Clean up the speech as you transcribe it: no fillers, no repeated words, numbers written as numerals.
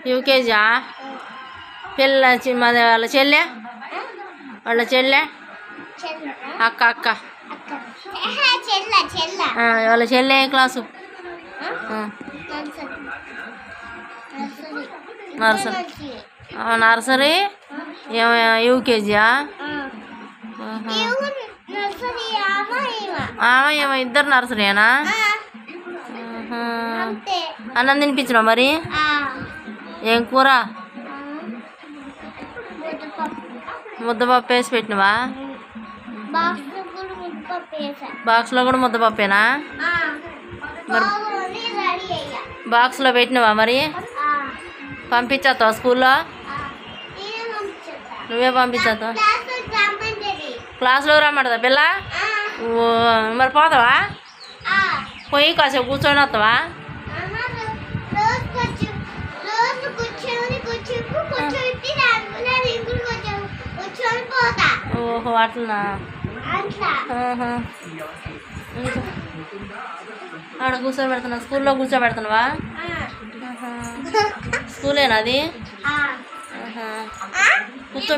యూకేజా పిల్ల వాళ్ళ చెల్లె అక్క వాళ్ళ చెల్లె ఏ క్లాసు? నర్సరీ యూకేజీయా? ఏమో ఇద్దరు నర్సరీనా? అన్నం తినిపించినావు మరి? ఏం కూర? ముద్దపప్పు వేసి పెట్టినవా? బాక్స్లో కూడా ముద్దపప్పేనా? మరి బాక్స్లో పెట్టినవా మరి? పంపించేస్తావా స్కూల్లో? నువ్వే పంపించేస్తావు? క్లాస్లోకి రమ్మంటుందా పిల్ల? మరి పోతావా? పోయి కాసేపు కూర్చొని వస్తావా? ఓహో అట్లనా? ఆడ కూర్చోబెడుతున్నా. స్కూల్లో కూర్చోబెడుతున్నావా? స్కూలేనా అది? కూర్చో.